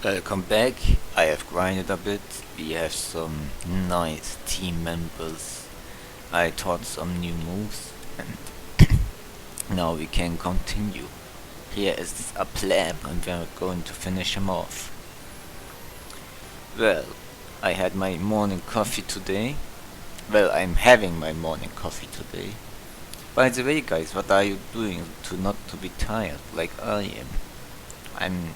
Welcome back. I have grinded a bit. We have some nice team members. I taught some new moves and now we can continue. Here is a pleb and we're going to finish him off. Well, I had my morning coffee today. Well, I'm having my morning coffee today. By the way guys, what are you doing to not to be tired like I am? I'm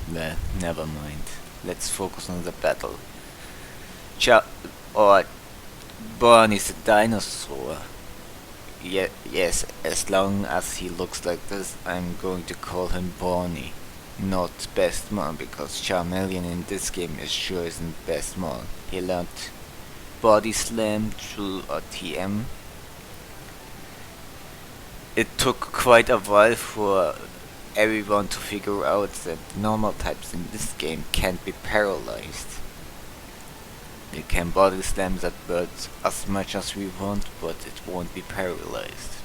Well, never mind. Let's focus on the battle. Or Barney's a dinosaur. Yes, as long as he looks like this, I'm going to call him Barney, not Bestmon, because Charmeleon in this game is sure isn't Bestmon. He learned Body Slam through a TM. It took quite a while for everyone to figure out that normal types in this game can't be paralyzed. We can body slam that bird as much as we want, but it won't be paralyzed.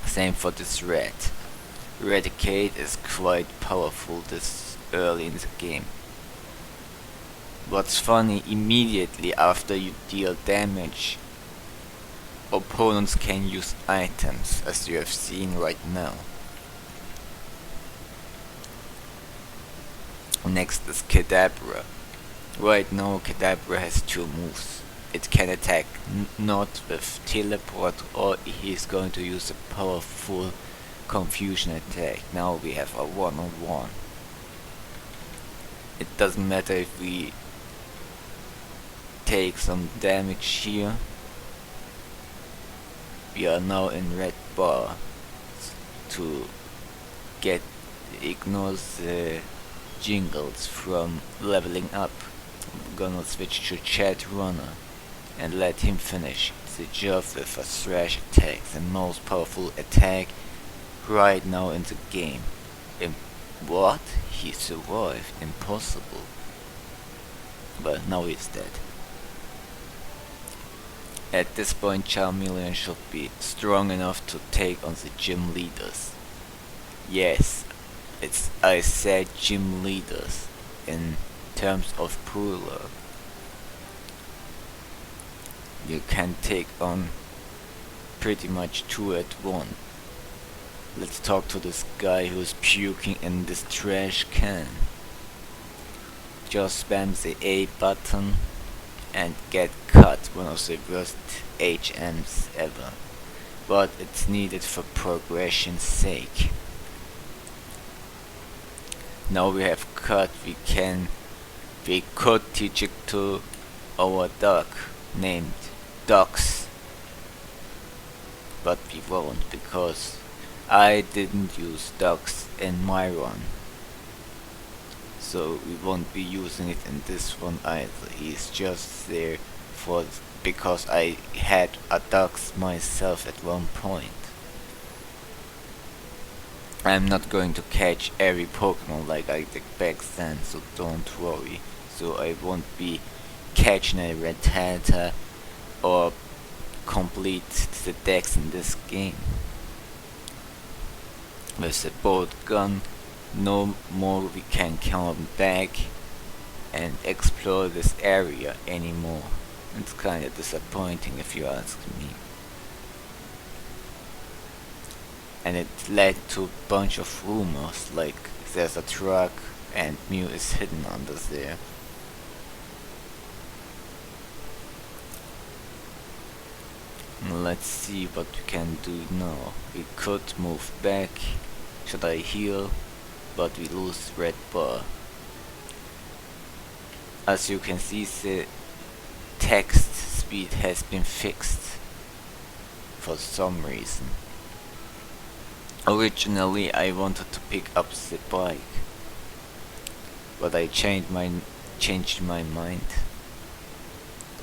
Same for this rat. Relicanth is quite powerful this early in the game. What's funny, immediately after you deal damage, opponents can use items, as you have seen right now. Next is Kadabra. Right now Kadabra has two moves. It can attack not with teleport, or he's going to use a powerful confusion attack. Now we have a one-on-one. It doesn't matter if we take some damage here. We are now in red bar to ignore the jingles from leveling up. I'm gonna switch to Chadrunner and let him finish the job with a thrash attack, the most powerful attack right now in the game. What? He survived? Impossible. Well, now he's dead. At this point Charmeleon should be strong enough to take on the gym leaders. Yes, I said gym leaders in terms of brawler. You can take on pretty much two at once. Let's talk to this guy who's puking in this trash can. Just spam the A button and get cut, one of the worst HMs ever. But it's needed for progression's sake. Now we have cut, we could teach it to our duck named Dux, but we won't because I didn't use Dux in my run, so we won't be using it in this one either. He's just there because I had a Dux myself at one point. I'm not going to catch every Pokemon like I did back then, so don't worry. So I won't be catching a Rattata or complete the decks in this game. With the bolt gun, no more we can come back and explore this area anymore. It's kinda disappointing if you ask me. And it led to a bunch of rumors, like there's a truck and Mew is hidden under there. Let's see what we can do now. We could move back. Should I heal? But we lose red bar. As you can see, the text speed has been fixed for some reason. Originally I wanted to pick up the bike, but I changed my mind,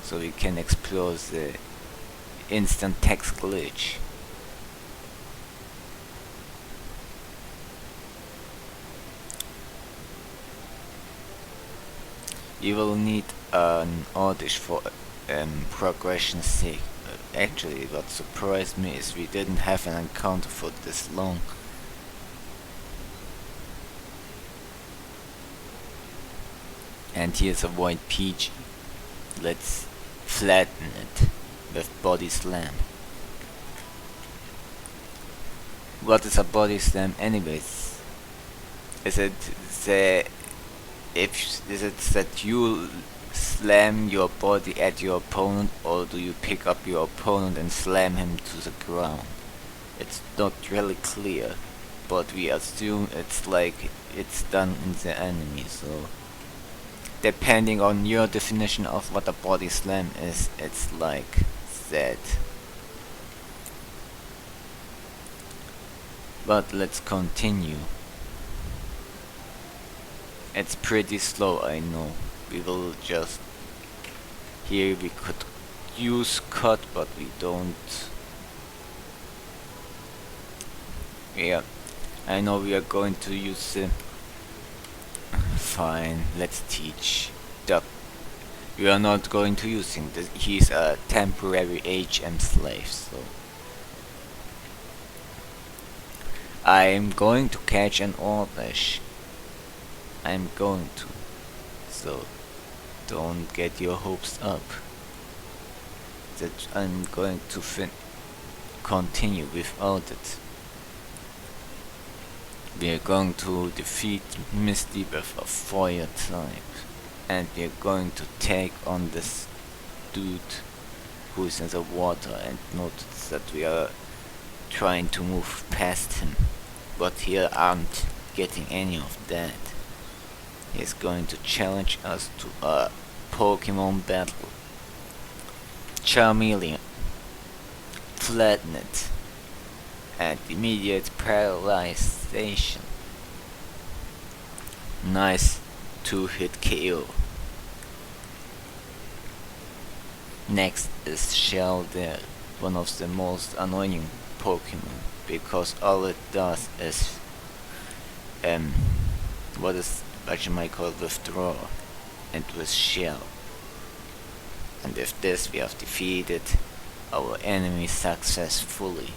so we can explore the instant text glitch. You will need an audition for progression's sake. Actually, what surprised me is we didn't have an encounter for this long. And here's a white Peach. Let's flatten it with Body Slam. What is a Body Slam anyways? Is it that you slam your body at your opponent, or do you pick up your opponent and slam him to the ground? It's not really clear, but we assume it's like it's done in the enemy, so depending on your definition of what a body slam is, it's like that. But let's continue. It's pretty slow, I know. We will just... Here we could use cut, but we don't. Yeah, I know we are going to use him. Fine, let's teach Duck. We are not going to use him. He's a temporary HM slave, so I'm going to catch an Orlash. I'm going to. So don't get your hopes up that I'm going to continue without it. We are going to defeat Misty with a fire type, and we are going to take on this dude who is in the water, and notice that we are trying to move past him, but he aren't getting any of that. He's going to challenge us to a Pokemon battle. Charmeleon, flatten it, and immediate paralyzation. Nice 2-hit KO. Next is Shellder, one of the most annoying Pokemon, because all it does is what you might call withdraw, and with shell. And with this we have defeated our enemy successfully.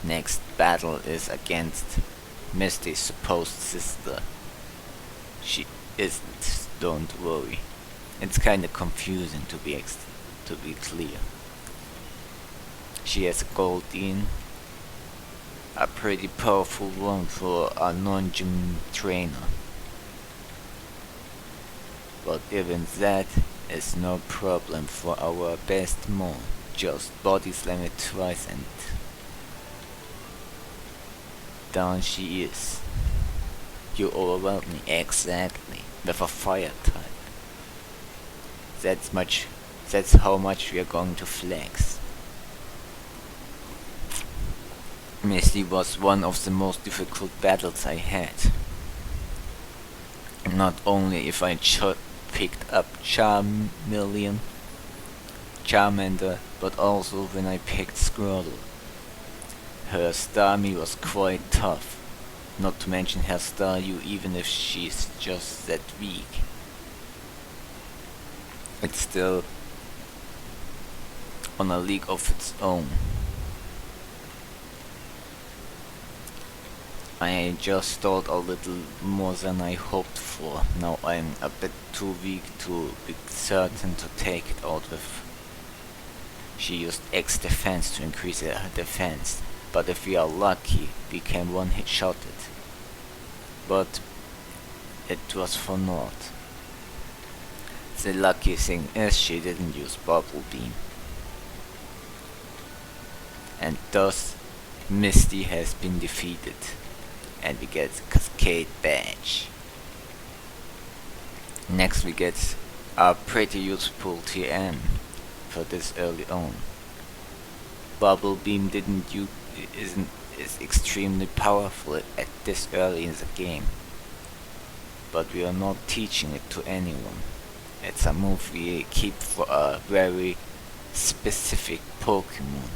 Next battle is against Misty's supposed sister. She isn't, don't worry. It's kinda confusing to be clear. She has a Goldeen, a pretty powerful one for a non-gym trainer. But even that is no problem for our Bestmon. Just body slam it twice and down she is. You overwhelmed me exactly with a fire type. That's how much we are going to flex. Misty was one of the most difficult battles I had. Not only if I picked up Charmeleon, Charmander, but also when I picked Squirtle. Her Starmie was quite tough, not to mention her Staryu, even if she's just that weak. It's still on a league of its own. I just stalled a little more than I hoped for. Now I'm a bit too weak to be certain to take it out with. She used X defense to increase her defense, but if we are lucky, we can one-hit shot it. But it was for naught. The lucky thing is she didn't use Bubble Beam. And thus, Misty has been defeated. And we get the Cascade badge. Next we get a pretty useful TM for this early on. Bubble Beam is extremely powerful at this early in the game, but we are not teaching it to anyone. It's a move we keep for a very specific Pokemon.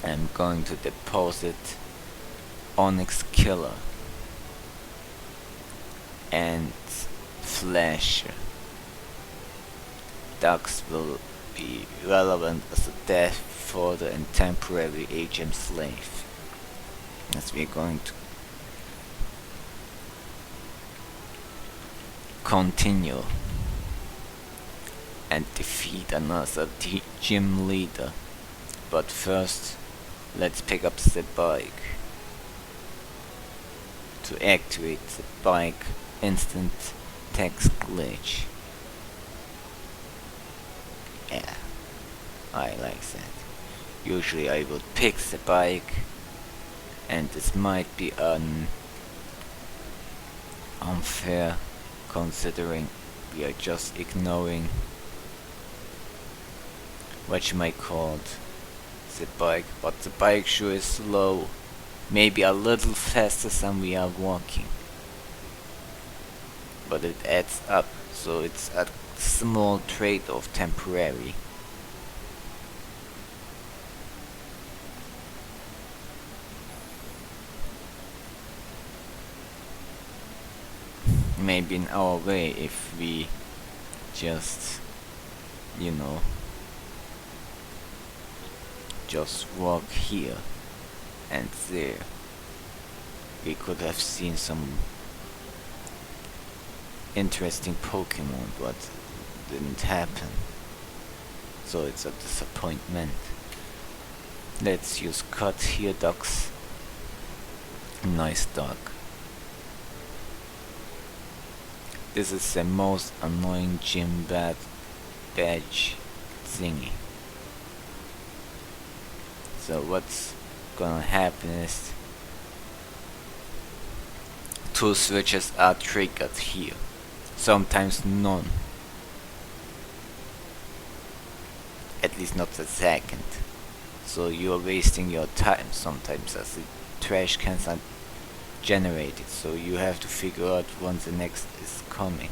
I'm going to deposit Onixkiller and Flasher. Dux will be relevant as a death fodder and temporary HM slave. as we're going to continue and defeat another gym leader. But first, let's pick up the bike. To activate the bike instant text glitch. Yeah, I like that. Usually I would pick the bike, and this might be unfair considering we are just ignoring what you might call the bike, but the bike sure is slow, maybe a little faster than we are walking, but it adds up, so it's a small trade-off temporary. Maybe in our way if we just, just walk here and there, we could have seen some interesting Pokemon, but didn't happen, so it's a disappointment. Let's use cut here, Dux. Nice dog. This is the most annoying gym badge thingy. So what's gonna happen is 2 switches are triggered here, sometimes none, at least not the second, so you're wasting your time sometimes as the trash cans are generated, so you have to figure out when the next is coming.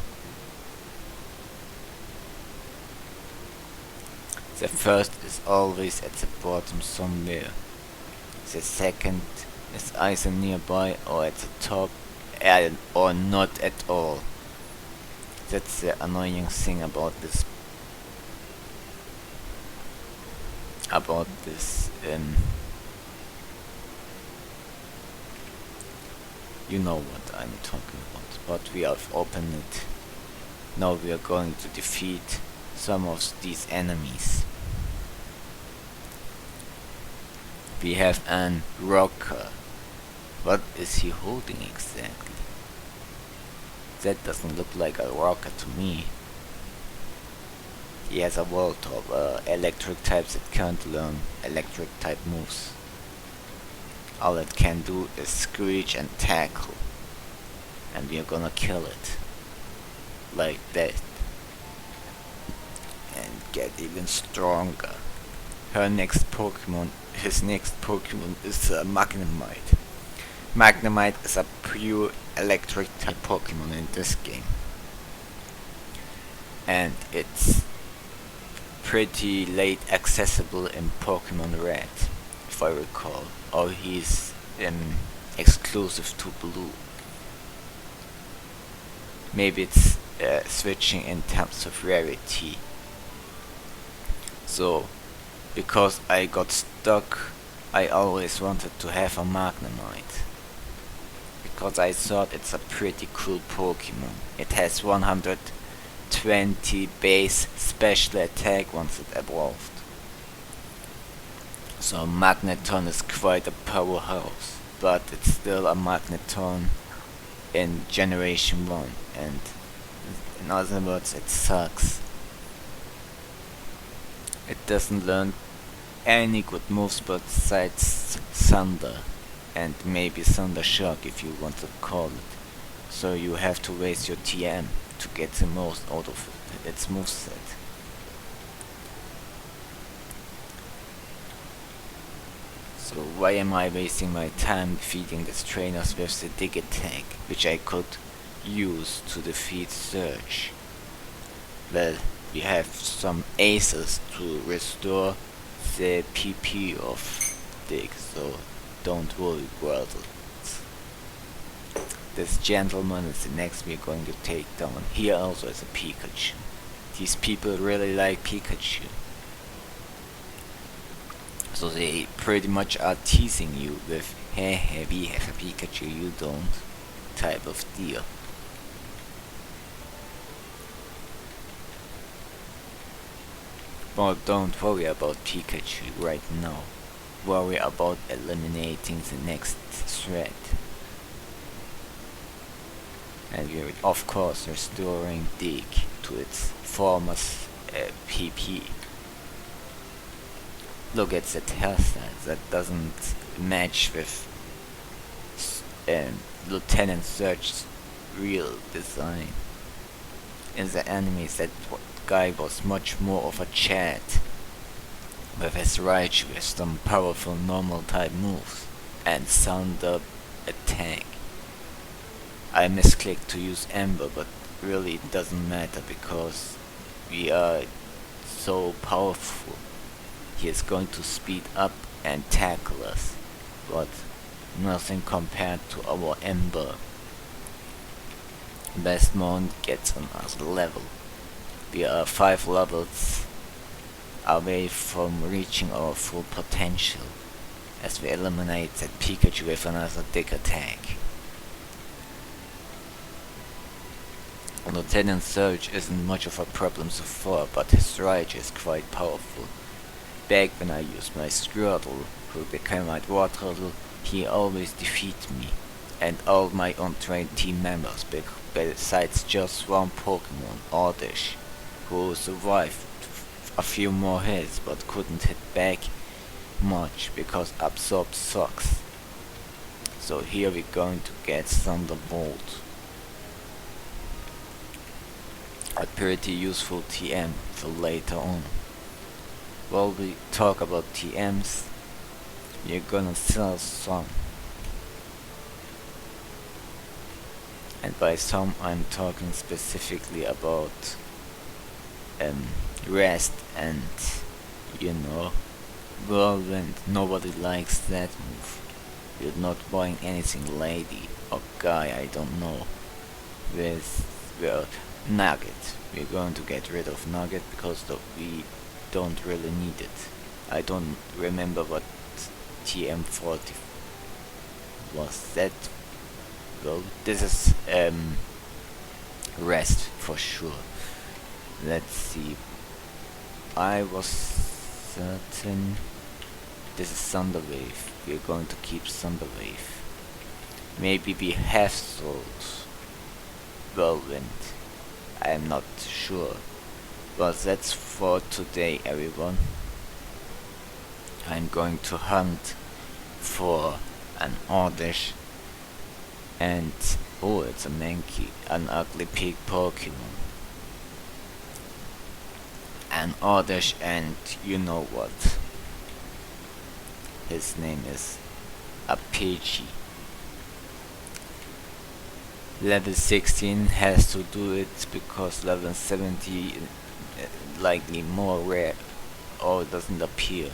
The first is always at the bottom somewhere. The second is either nearby or at the top, or not at all. That's the annoying thing about this. You know what I'm talking about, but we have opened it. Now we are going to defeat some of these enemies. We have an rocker. What is he holding exactly? That doesn't look like a rocker to me. He has a Voltorb, electric types that can't learn electric type moves. All it can do is screech and tackle, and we are gonna kill it like that and get even stronger. His next Pokemon is Magnemite. Magnemite is a pure electric type Pokemon in this game, and it's pretty late accessible in Pokemon Red, if I recall, or he's exclusive to Blue. Maybe it's switching in terms of rarity. So, because I got stuck, I always wanted to have a Magnemite, because I thought it's a pretty cool Pokemon. It has 120 base special attack once it evolved. So Magneton is quite a powerhouse, but it's still a Magneton in Generation 1, and in other words, it sucks. It doesn't learn any good moves besides Thunder, and maybe Thunder Shock if you want to call it. So you have to waste your TM to get the most out of its moveset. So why am I wasting my time defeating these trainers with the Dig attack, which I could use to defeat Surge? Well, we have some aces to restore the PP of Dig, so don't worry, brother. This gentleman is the next we're going to take down. Here also is a Pikachu. These people really like Pikachu. So they pretty much are teasing you with, hey, hey, we have a Pikachu, you don't, type of deal. But don't worry about Pikachu right now. Worry about eliminating the next threat. And we're of course restoring Dig to its former PP. Look at that hairstyle, that doesn't match with Lieutenant Surge's real design. In the anime, that guy was much more of a Chad, with his Raichu with some powerful normal type moves and Thunder attack. I misclicked to use Ember, but really it doesn't matter because we are so powerful. He is going to speed up and tackle us, but nothing compared to our Ember. Bestmon gets on us level. We are 5 levels away from reaching our full potential, as we eliminate that Pikachu with another Dig attack. Lieutenant Surge isn't much of a problem so far, but his Raichu is quite powerful. Back when I used my Squirtle, who became my Wartortle, he always defeated me and all my untrained team members, besides just one Pokemon, Oddish, who survived a few more hits but couldn't hit back much because Absorb sucks. So here we're going to get Thunderbolt. A pretty useful TM for later on. While we talk about TMs, we're gonna sell some. And by some I'm talking specifically about Rest and, you know, Whirlwind. Nobody likes that move. You're not buying anything lady or guy, I don't know, with, well, Nugget. We're going to get rid of Nugget because we don't really need it. I don't remember what TM40 was that. Well, this is Rest for sure. Let's see. I was certain this is Thunder Wave. We're going to keep Thunder Wave. Maybe we have sold Whirlwind. I'm not sure. But that's for today, everyone. I'm going to hunt for an Oddish and, oh, it's a Mankey, an ugly pig Pokemon. An Oddish and you know what. His name is a Pidgey. Level 16 has to do it because level 70 likely more rare or doesn't appear.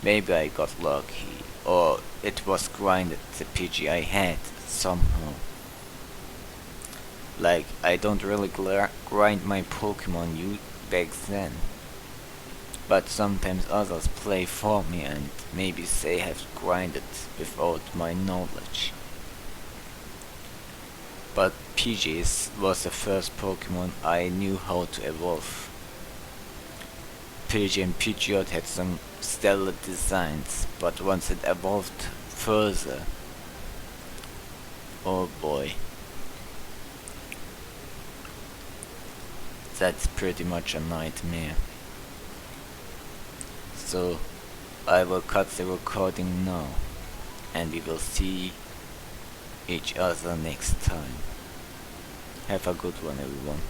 Maybe I got lucky or it was grinded, the Pidgey I had somehow. Like, I don't really grind my Pokemon back then, but sometimes others play for me and maybe they have grinded without my knowledge. But Pidgey was the first Pokemon I knew how to evolve. Pidgey and Pidgeot had some stellar designs, but once it evolved further, oh boy, that's pretty much a nightmare. So I will cut the recording now, and we will see each other next time. Have a good one, everyone.